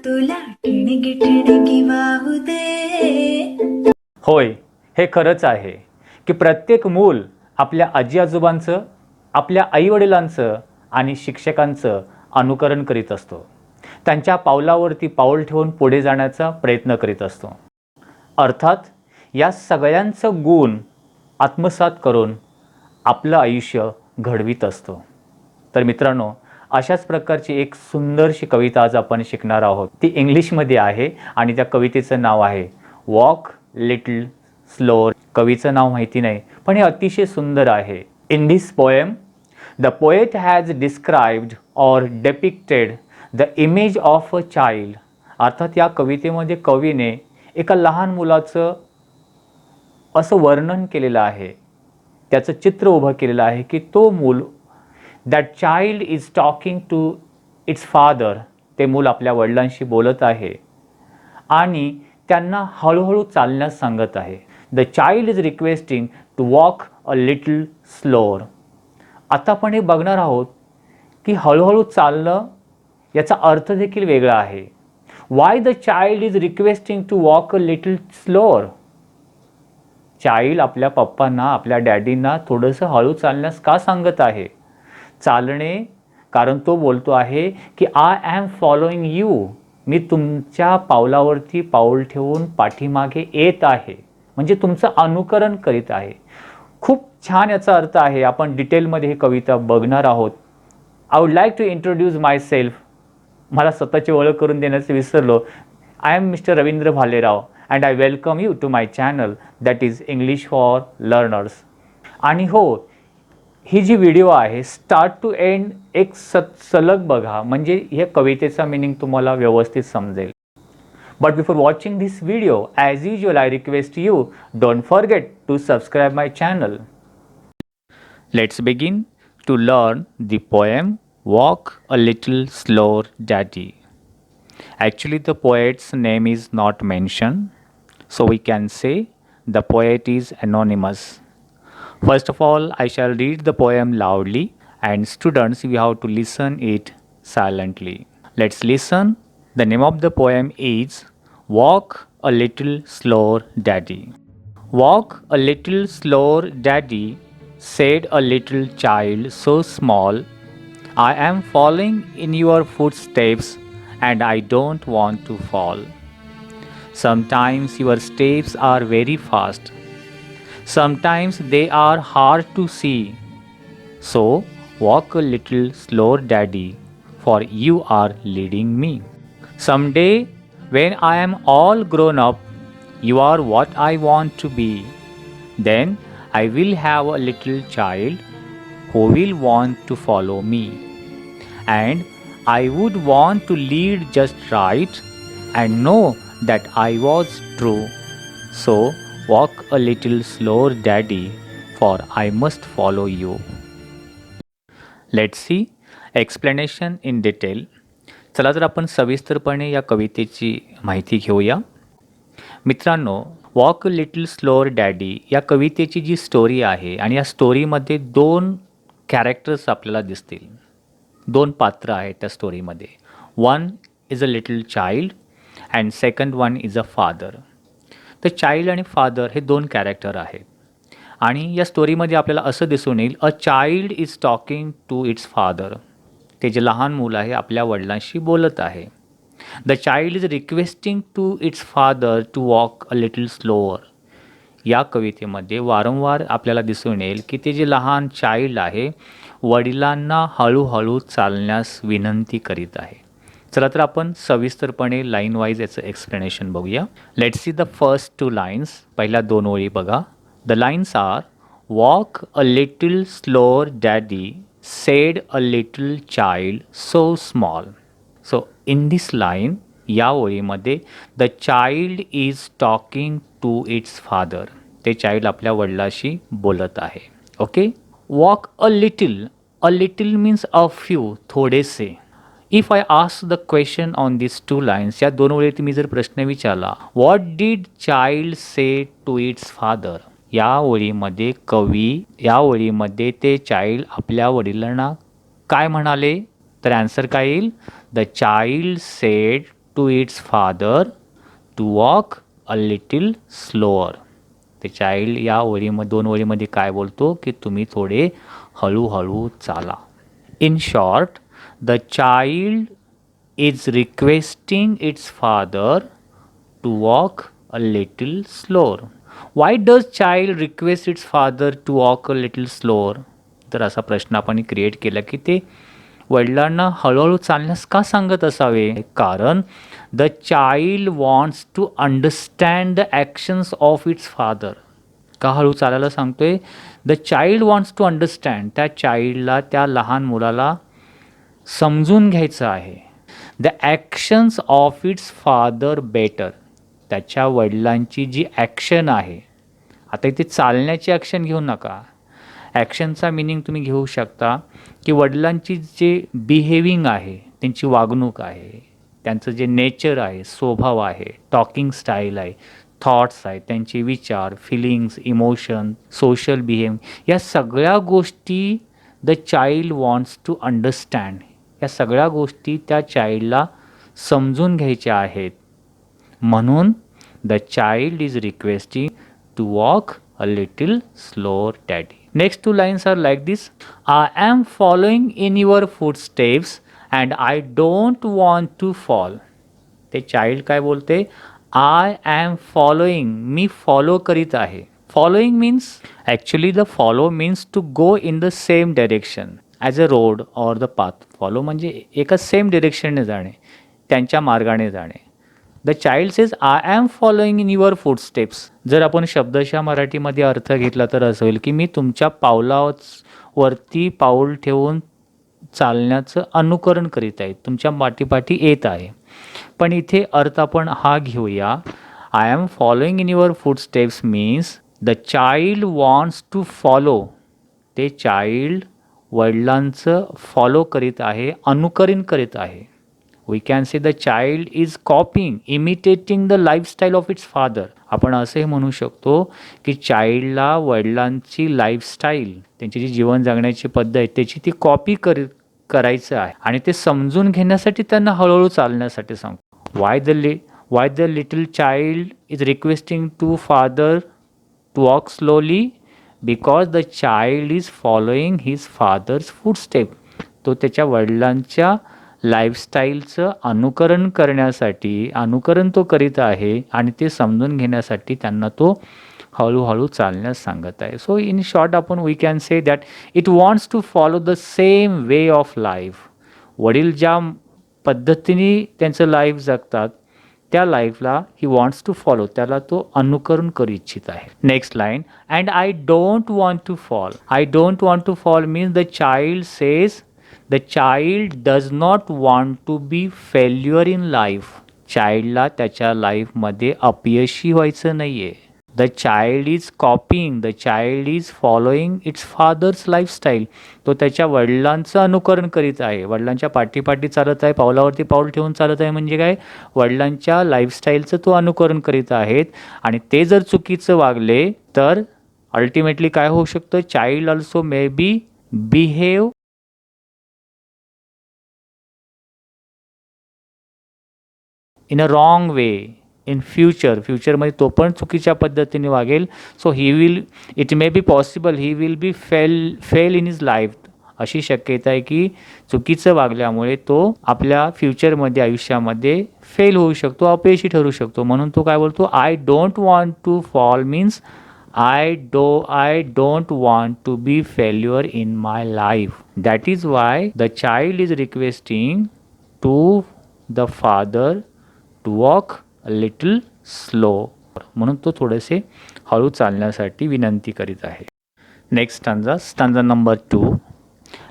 तुला ठिणगी ठिणगी वाहू दे. होय, हे खरंच आहे की प्रत्येक मूल आपल्या आजी आजोबांचं, आपल्या आईवडिलांचं आणि शिक्षकांचं अनुकरण करीत असतो. त्यांच्या पावलावरती पाऊल ठेवून पुढे जाण्याचा प्रयत्न करीत असतो. अर्थात या सगळ्यांचं गुण आत्मसात करून आपलं आयुष्य घडवीत असतो. तर मित्रांनो, अशाच प्रकारची एक सुंदरशी कविता आज आपण शिकणार आहोत. ती इंग्लिशमध्ये आहे आणि त्या कवितेचं नाव आहे वॉक लिटल स्लोअर. कवीचं नाव माहिती नाही, पण हे अतिशय सुंदर आहे. In this poem the poet has described or डेपिक्टेड the image of a child. अर्थात या कवितेमध्ये कवीने एका लहान मुलाचं असं वर्णन केलेलं आहे, त्याचं चित्र उभं केलेलं आहे की तो मूल, that child is talking to its father. ते मूल आपल्या वडिलांशी बोलत आहे आणि त्यांना हळूहळू चालण्यास सांगत आहे. The child is requesting to walk a little slower. आता आपण हे बघणार आहोत की हळूहळू चालणं याचा अर्थ देखील वेगळा आहे. Why the child is requesting to walk a little slower. Child आपल्या पप्पांना, आपल्या डॅडींना थोडंसं हळू चालण्यास का सांगत आहे? चालणे, कारण तो बोलतो आहे की आय ॲम फॉलोइंग यू. मी तुमच्या पावलावरती पाऊल ठेवून पाठीमागे येत आहे, म्हणजे तुमचं अनुकरण करीत आहे. खूप छान याचा अर्थ आहे. आपण डिटेलमध्ये ही कविता बघणार आहोत. I would like to introduce my self. मला स्वतःची ओळख करून देण्याचं विसरलो. I am mister Ravindra Bhalerao and I welcome you to my channel that is English for learners. आणि हो, ही जी व्हिडिओ आहे स्टार्ट टू एंड एक सलग बघा, म्हणजे हे कवितेचा मिनिंग तुम्हाला व्यवस्थित समजेल. But before watching this video, as usual I request you, don't forget to subscribe my channel. Let's begin to learn the poem walk a little slower daddy. Actually, the poet's name is not mentioned, so we can say the poet is anonymous. First of all, I shall read the poem loudly, and students, you have to listen it silently. Let's listen. The name of the poem is Walk a Little Slower, Daddy. Walk a little slower, Daddy, said a little child so small. I am following in your footsteps, and I don't want to fall. Sometimes your steps are very fast. Sometimes they are hard to see. So walk a little slower, Daddy, for you are leading me. Someday, when I am all grown up, you are what I want to be. Then I will have a little child who will want to follow me. And I would want to lead just right and know that I was true. So walk a little slower, Daddy, for I must follow you. Let's see explanation in detail. चला तर आपण सविस्तरपणे या कवितेची माहिती घेऊया. मित्रांनो, walk a little slower daddy या कवितेची जी स्टोरी आहे, आणि या स्टोरीमध्ये दोन कॅरेक्टर्स आपल्याला दिसतील. दोन पात्र आहेत त्या स्टोरीमध्ये. One is a little child and second one is a father. तर चाइल्ड आणि फादर हे दोन कॅरेक्टर आहेत. आणि या स्टोरीमध्ये आपल्याला असं दिसून येईल, a child is talking to its father. ते जे लहान मुलं आहे आपल्या वडिलांशी बोलत आहे. The child is requesting to its father to walk a little slower. या कवितेमध्ये वारंवार आपल्याला दिसून येईल की ते जे लहान चाइल्ड आहे वडिलांना हळूहळू चालण्यास विनंती करीत आहे. चला तर आपण सविस्तरपणे लाईन वाईज याचं एक्सप्लेनेशन बघूया. Let's see the first two lines. पहिल्या दोन ओळी बघा. The lines are walk a little slower daddy said a little child so small. So in this line, या ओळीमध्ये the child is talking to its father. ते child आपल्या वडिलाशी बोलत आहे. Okay. Walk a little means a few, थोडेसे. If I ask the question on this two lines, या दोन वेळेत मी जर प्रश्न विचारला, what did child say to its father. या ओळीमध्ये ते चाइल्ड आपल्या वडिलांना काय म्हणाले, तर आन्सर काय येईल, the child said to its father to walk a little slower. ते चाइल्ड या ओळीमध्ये 2 ओळीमध्ये काय बोलतो की तुम्ही थोडे हळूहळू चाला. In short, the child is requesting its father to walk a little slower. Why does child request its father to walk a little slower. तर असा प्रश्न आपण क्रिएट केला की ते वडिलांना हळूहळू चालण्यास का सांगत असावे. कारण the child wants to understand the actions of its father. का हळू चालायला सांगतोय. The child wants to understand. त्या चाइल्डला, त्या लहान मुलाला समजून घ्यायचं आहे. The actions of its father better. त्याच्या वडिलांची जी ॲक्शन आहे. आता इथे चालण्याची ॲक्शन घेऊ नका. ॲक्शनचा मिनिंग तुम्ही घेऊ शकता की वडिलांची जे बिहेविंग आहे, त्यांची वागणूक आहे, त्यांचं जे नेचर आहे, स्वभाव आहे, टॉकिंग स्टाईल आहे, थॉट्स आहेत, त्यांचे विचार, फिलिंग्स, इमोशन, सोशल बिहेविंग, या सगळ्या गोष्टी the child wants to understand. या सगळ्या गोष्टी त्या चाइल्डला समजून घ्यायच्या आहेत. म्हणून the child is requesting to walk a little slower daddy. Next 2 lines are like this. I am following in your footsteps and I don't want to fall. ते चाइल्ड काय बोलते. I am following. Me follow करीत आहे. Following means, actually the follow means to go in the same direction as a road or the path. Follow म्हणजे एका same डिरेक्शनने जाणे, त्यांच्या मार्गाने जाणे. The child says I am following in your footsteps. जर आपण शब्दशः मराठीमध्ये अर्थ घेतला तर असं होईल की मी तुमच्या पावलावरती पाऊल ठेवून चालण्याचं अनुकरण करीत आहे, तुमच्या पाठीपाठी येत आहे. पण इथे अर्थ आपण हा घेऊया. I am following in your footsteps means the child wants to follow. ते चाइल्ड वडिलांचं फॉलो करीत आहे, अनुकरण करीत आहे. We can say the child is copying, imitating the lifestyle of its father. आपण असंही म्हणू शकतो की चाइल्डला वडिलांची लाईफस्टाईल, त्यांची जी जीवन जगण्याची पद्धत आहे त्याची ती कॉपी करायचं आहे आणि ते समजून घेण्यासाठी त्यांना हळूहळू चालण्यासाठी सांगतो. Why the little child is requesting to father to walk slowly. Because the child is following his father's footstep. तो त्याच्या वडिलांच्या लाईफस्टाईलचं अनुकरण तो करीत आहे आणि ते समजून घेण्यासाठी त्यांना तो हळूहळू चालण्यास सांगत आहे. सो इन शॉर्ट आपण we can say that it wants to follow the same way of life. वडील ज्या पद्धतीने त्यांचं लाईफ जगतात त्या लाईफला ही वॉन्ट्स टू फॉलो, त्याला तो अनुकरण करू इच्छित आहे. Next line. And I don't want to fall. I don't want to fall means the child says the child does not want to be failure in life. चाइल्डला त्याच्या लाईफमध्ये अपयशी व्हायचं नाही आहे. The child is copying, the child is following its father's lifestyle. तो त्याच्या वडिलांचं अनुकरण करीत आहे, वडिलांच्या पाठीपाठी चालत आहे, पावलावरती पाऊल ठेवून चालत आहे. म्हणजे काय, वडिलांच्या लाईफस्टाईलचं तो अनुकरण करीत आहेत. आणि ते जर चुकीचं वागले तर अल्टिमेटली काय होऊ शकतं, child also may be behave in a wrong way in फ्युचरमध्ये तो पण चुकीच्या पद्धतीने वागेल. So it may be possible he will B fail in his life. अशी शक्यता आहे की चुकीचं वागल्यामुळे तो आपल्या फ्युचरमध्ये, आयुष्यामध्ये फेल होऊ शकतो, अपयशी ठरू शकतो. म्हणून तो काय बोलतो, I don't want to fall means I don't want to be failure in my life. That is why the child is requesting to the father to walk a little slow. म्हणून तो थोडेसे हळू चालण्यासाठी विनंती करीत आहे. Next stanza number 2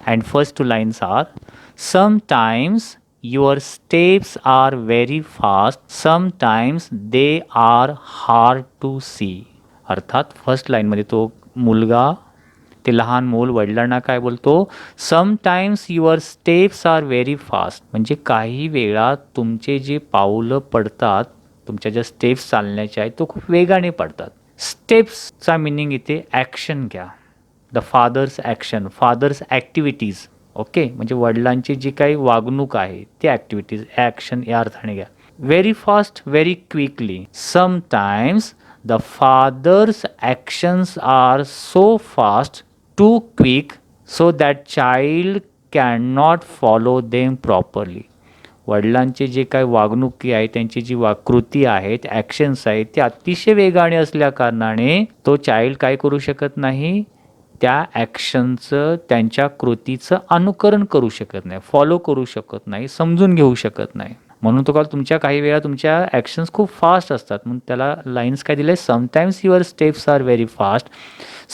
and first 2 lines are. Sometimes your steps are very fast, sometimes they are hard to see. अर्थात first लाईनमध्ये तो मुलगा, ते लहान मूल वडिलांना काय बोलतो, sometimes your steps are very fast. म्हणजे काही वेळा तुमचे जे पाऊलं पडतात, तुमच्या ज्या स्टेप्स चालण्याच्या आहेत तो खूप वेगाने पडतात. स्टेप्सचा मिनिंग इथे ॲक्शन घ्या. The father's action, father's activities. Okay, म्हणजे वडिलांची जी काही वागणूक आहे ती ॲक्टिव्हिटीज, ॲक्शन या अर्थाने घ्या. very fast, very quickly. Sometimes the father's actions are so fast, too quick, so that child cannot follow them properly. वडिलांचे जे काही वागणुकी आहे, त्यांची जी कृती आहेत, ॲक्शन्स आहेत, ते अतिशय वेगाने असल्या कारणाने तो चाइल्ड काय करू शकत नाही, त्या ॲक्शनचं, त्यांच्या कृतीचं अनुकरण करू शकत नाही, फॉलो करू शकत नाही, समजून घेऊ शकत नाही. म्हणून तो तुमच्या काही वेळा तुमच्या ॲक्शन्स खूप फास्ट असतात. म्हणून त्याला लाईन्स काय दिले, sometimes your steps are very fast,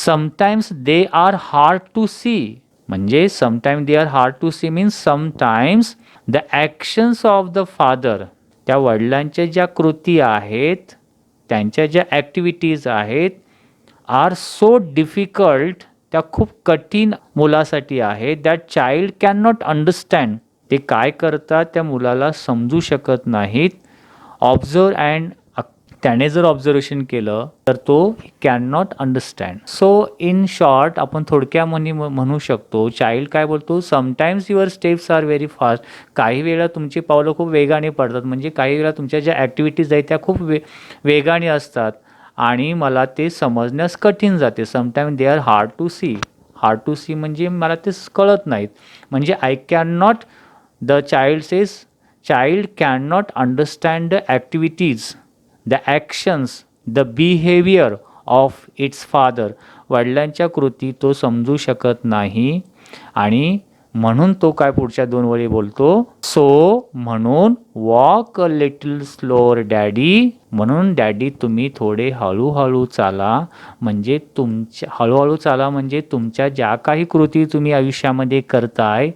sometimes they are hard to see. म्हणजे sometimes they are hard to see means sometimes the actions of the father, त्या वडिलांच्या ज्या कृती आहेत, त्यांच्या ज्या ॲक्टिव्हिटीज आहेत, आर सो डिफिकल्ट, त्या खूप कठीण मुलासाठी आहे, that child can not understand, ते काय करतात त्या मुलाला समजू शकत नाहीत. ऑब्झर्व अँड, त्याने जर ऑब्झर्वेशन केलं तर तो can not understand. So in short आपण थोडक्यामध्ये म्हणू शकतो, चाइल्ड काय बोलतो, sometimes your steps are very fast, काही वेळा तुमची पावलं खूप वेगाने पडतात, म्हणजे काही वेळा तुमच्या ज्या ॲक्टिव्हिटीज आहेत त्या खूप वेगाने असतात आणि मला ते समजण्यास कठीण जाते. Sometime they are hard to see. Hard to see म्हणजे मला ते कळत नाहीत, म्हणजे I can not, the child says, child can not understand the activities, the actions, the behaviour of its father. वडिलांच्या कृती तो समजू शकत नाही आणि म्हणून तो काय पुढच्या 2 वळी बोलतो, सो म्हणून walk a little slower daddy, म्हणून डॅडी तुम्ही थोडे हळूहळू चाला. म्हणजे हळूहळू चाला म्हणजे तुमच्या ज्या काही कृती तुम्ही आयुष्यामध्ये करताय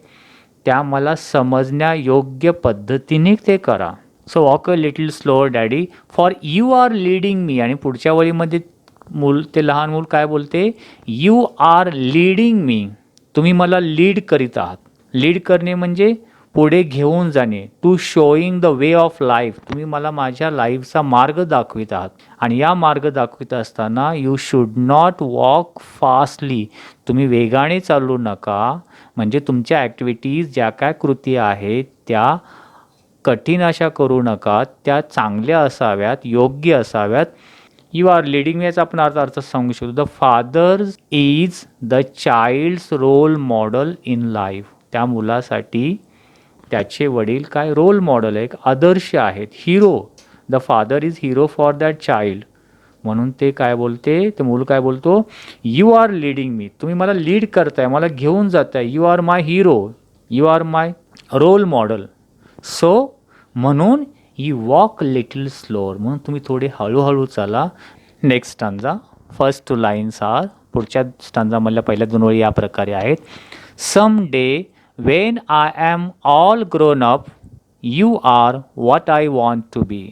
त्या मला समजण्यायोग्य पद्धतीने ते करा. So walk a little slower daddy, for you are leading me. आणि पुढच्या वळीमध्ये ते लहान मूल काय बोलते, यू आर लीडिंग मी, तुम्ही मला लीड करीत आहात. लीड करणे म्हणजे पुढे घेऊन जाणे, to showing the way of life, तुम्ही मला माझ्या लाईफचा मार्ग दाखवित आहात. आणि या मार्ग दाखवित असताना you should not walk fastly, तुम्ही वेगाने चालू नका, म्हणजे तुमच्या ॲक्टिव्हिटीज ज्या काय कृती आहेत त्या कठीण अशा करू नका, त्या चांगल्या असाव्यात, योग्य असाव्यात. यू आर लीडिंग याचा आपण अर्थ सांगू शकतो, the father is the child's role model in life. त्या मुलासाठी त्याचे वडील काय रोल मॉडेल आहे, एक आदर्श आहेत, hero. The father is hero for that child. म्हणून ते काय बोलते, ते मूल काय बोलतो, यू आर लीडिंग मी, तुम्ही मला लीड करताय, मला घेऊन जाताय, you are my hero, you are my role model. So म्हणून यू वॉक लिटल स्लोअर, म्हणून तुम्ही थोडे हळूहळू चाला. Next stanza, first 2 lines are, पुढच्या स्टांजामधल्या पहिल्या 2 वळी या प्रकारे आहेत. Some day when I am all grown up, you are what I want to be.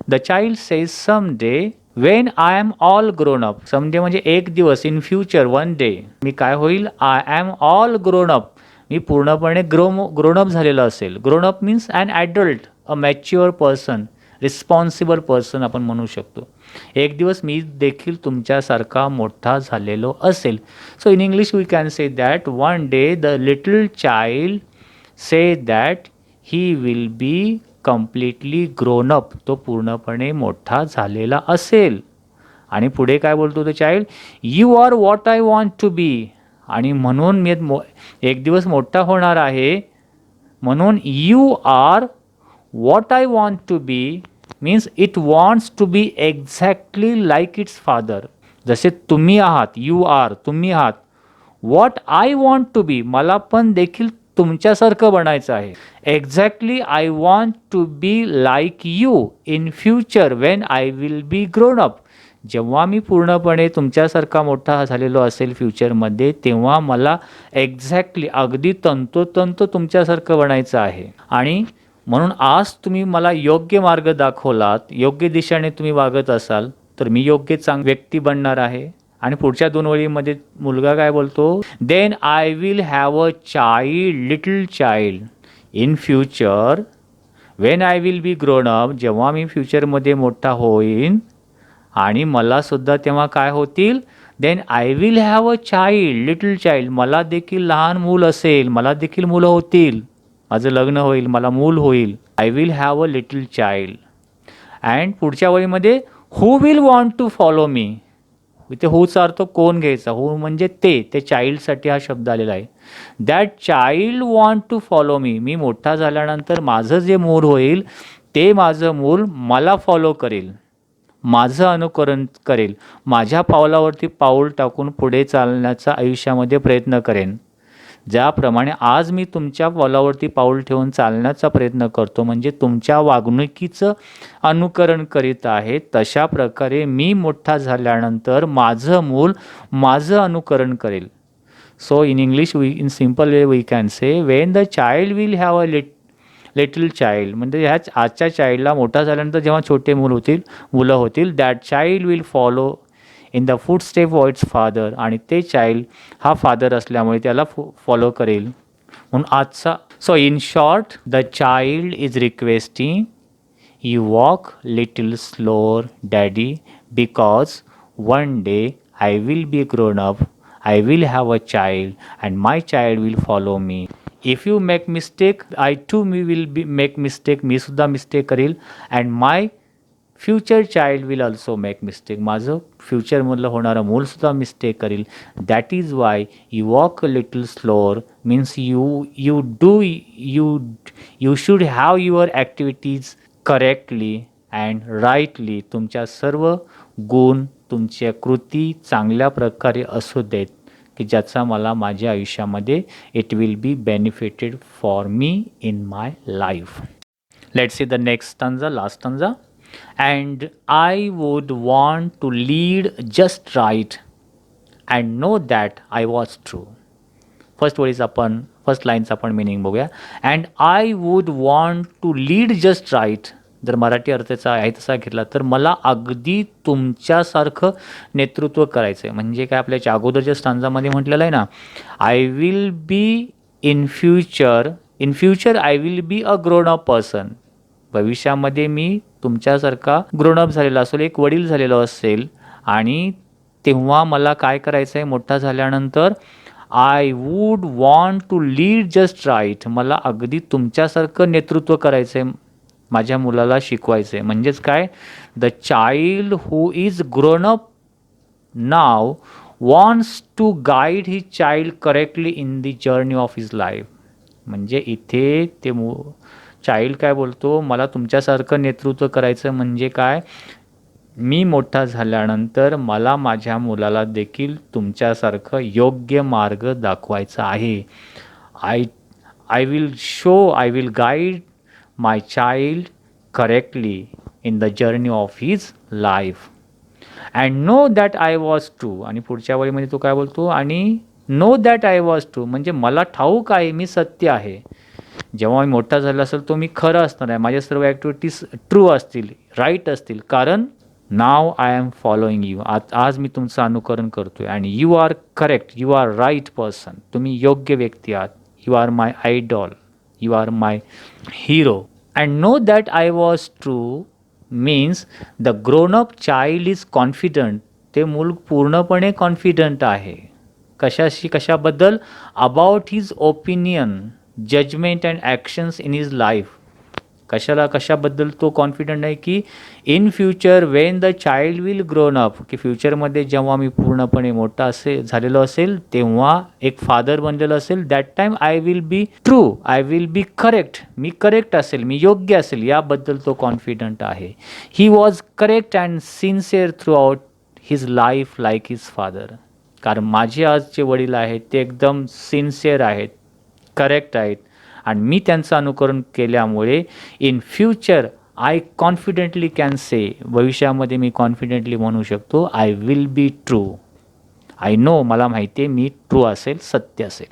The child says some day when I am all grown up. Some day म्हणजे एक दिवस, इन फ्युचर, वन डे मी काय होईल, I am all grown up, मी पूर्णपणे grown up झालेलं असेल. Grown up means an adult, a mature person, responsible person आपण म्हणू शकतो. एक दिवस मी देखील तुमच्यासारखा मोठा झालेलो असेल. So in English we can say that one day the little child say that he will be completely grown up, तो पूर्णपणे मोठा झालेला असेल. आणि पुढे काय बोलतो तो child, you are what I want to be, आणि म्हणून मी एक दिवस मोठा होणार आहे, म्हणून you are what I want to be means it wants to be exactly like its father. जसे तुम्ही आहात, यू आर, तुम्ही आहात. What I want to be, मला पण देखील तुमच्यासारखं बनायचं आहे. Exactly I want to be like you in future when I will be grown up. जेव्हा मी पूर्णपणे तुमच्यासारखा मोठा झालेलो असेल फ्युचरमध्ये, तेव्हा मला एक्झॅक्टली, अगदी तंतोतंत तुमच्यासारखं बनायचं आहे. आणि म्हणून आज तुम्ही मला योग्य मार्ग दाखवलात, योग्य दिशेने तुम्ही वागत असाल तर मी योग्य व्यक्ती बनणार आहे. आणि पुढच्या 2 वळीमध्ये मुलगा काय बोलतो, then I will have a child, little child, in future when I will be grown up, जेव्हा मी फ्युचरमध्ये मोठा होईन आणि मला सुद्धा तेव्हा काय होतील, then I will have a child, little child, मला देखील लहान मूल असेल, मला देखील मुलं होतील, माझं लग्न होईल, मला मूल होईल. I will have a little child. And पुढच्या वळीमध्ये who will want to follow me. इथे हूचा अर्थ कोण घ्यायचा, हू म्हणजे ते चाइल्डसाठी हा शब्द आलेला आहे. That child want to follow me. मी मोठा झाल्यानंतर माझं जे मूल होईल ते माझं मूल मला फॉलो करेल, माझं अनुकरण करेल, माझ्या पावलावरती पाऊल टाकून पुढे चालण्याचा आयुष्यामध्ये प्रयत्न करेन. ज्याप्रमाणे आज मी तुमच्या पावलावरती पाऊल ठेवून चालण्याचा प्रयत्न करतो, म्हणजे तुमच्या वागणुकीचं अनुकरण करीत आहे, तशा प्रकारे मी मोठा झाल्यानंतर माझं मूल माझं अनुकरण करेल. So in English in simple way we can say when the child will have a little child, म्हणजे ह्याच आजच्या चाइल्डला मोठा झाल्यानंतर जेव्हा छोटे मुलं होतील, that child will follow in the footstep of its father. आणि ते चाइल्ड हा फादर असल्यामुळे त्याला फॉलो करेल. म्हणून आजचा so in short the child is requesting you walk little slower daddy because one day I will be grown up, I will have a child and my child will follow me. If you make mistake I too me will be make mistake, मी सुद्धा mistake करेल. And my future child will also make mistake, माझं फ्युचरमधलं होणारं मूलसुद्धा mistake करेल. That is why you walk a little slower means you should have your activities correctly and rightly. तुमच्या सर्व गुण, तुमच्या कृती चांगल्या प्रकारे असू देत, की ज्याचा मला माझ्या आयुष्यामध्ये it will be benefited for me in my life. Let's see the next stanza, last stanza. And I would want to lead just right and know that I was true. First लाईनचा आपण meaning बघूया. And I would want to lead just right, जर मराठी अर्थाचा आहे तसा घेतला तर मला अगदी तुमच्यासारखं नेतृत्व करायचं आहे. म्हणजे काय, आपल्याच्या अगोदरच्या स्टांजामध्ये म्हटलेलं आहे ना, I will be in future I will be a grown up person. भविष्यामध्ये मी तुमच्यासारखा ग्रोनअप झालेला असेल, एक वडील झालेलो असेल, आणि तेव्हा मला काय करायचं आहे मोठा झाल्यानंतर, I would want to lead just right, मला अगदी तुमच्यासारखं नेतृत्व करायचं आहे, माझ्या मुलाला शिकवायचं आहे. म्हणजेच काय, the child who is grown up now wants to guide his child correctly in the journey of his life. म्हणजे इथे ते चाइल्ड काय बोलतो, मला तुमच्यासारखं नेतृत्व करायचं. म्हणजे काय, मी मोठा झाल्यानंतर मला माझ्या मुलाला देखील तुमच्यासारखं योग्य मार्ग दाखवायचा आहे. I will guide my child correctly in the journey of his life and know that I was true. आणि पुढच्या वेळीमध्ये तो काय बोलतो, आणि no that I was true म्हणजे मला ठाऊक आहे मी सत्य आहे. जेव्हा मी मोठा झाला असेल तो मी खरं असणार आहे, माझ्या सर्व ॲक्टिव्हिटीज ट्रू असतील, राईट असतील, कारण now I am following you, आज मी तुमचं अनुकरण करतो आहे. आणि you are correct, you are right person, तुम्ही योग्य व्यक्ती आहात. You are my idol, you are my hero. And know that I was true means the grown up child is confident. ते मूल पूर्णपणे कॉन्फिडंट आहे. कशाबद्दल, about his opinion, judgement and actions in his life. कशाबद्दल तो confident आहे, की in future Wien the child will grown up, की फ्युचरमध्ये जेव्हा मी पूर्णपणे मोठा झालेलो असेल, तेव्हा एक फादर बनलेलो असेल, that time I will be true, I will B correct, me correct असेल, मी योग्य असेल, याबद्दल तो कॉन्फिडंट आहे. He was correct and sincere through out his life like his father. कारण माझे आजचे वडील आहेत ते एकदम सिन्सिअर आहेत, करेक्ट आहेत, आणि मी त्यांचं अनुकरण केल्यामुळे in future I confidently can say, भविष्यामध्ये मी कॉन्फिडेंटली म्हणू शकतो, I will be true. I know, मला माहिती आहे मी ट्रू असेल, सत्य असेल.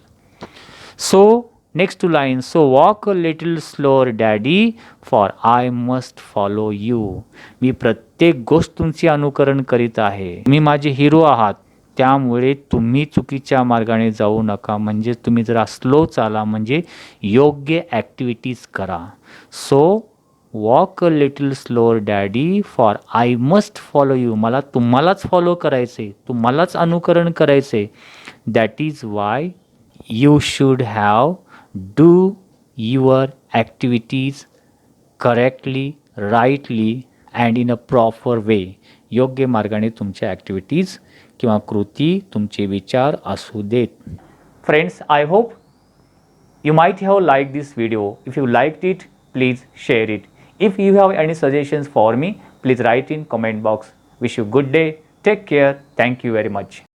So next to line, so walk a little slower daddy for I must follow you. मी प्रत्येक गोष्ट तुमची अनुकरण करीत आहे, तुम्ही माझे हिरो आहात, त्यामुळे तुम्ही चुकीच्या मार्गाने जाऊ नका. म्हणजे तुम्ही जरा स्लो चाला, म्हणजे योग्य ॲक्टिव्हिटीज करा. So walk a little slower daddy for I must follow you, मला तुम्हालाच फॉलो करायचे, तुम्हालाच अनुकरण करायचे. That is why you should have do your activities correctly, rightly and in a proper way, योग्य मार्गाने तुमच्या ॲक्टिव्हिटीज किंवा कृती, तुमचे विचार असू देत. Friends, I hope you might have liked this video. If you liked it, please share it. If you have any suggestions for me, please write in comment box. Wish you good day. Take care. Thank you very much.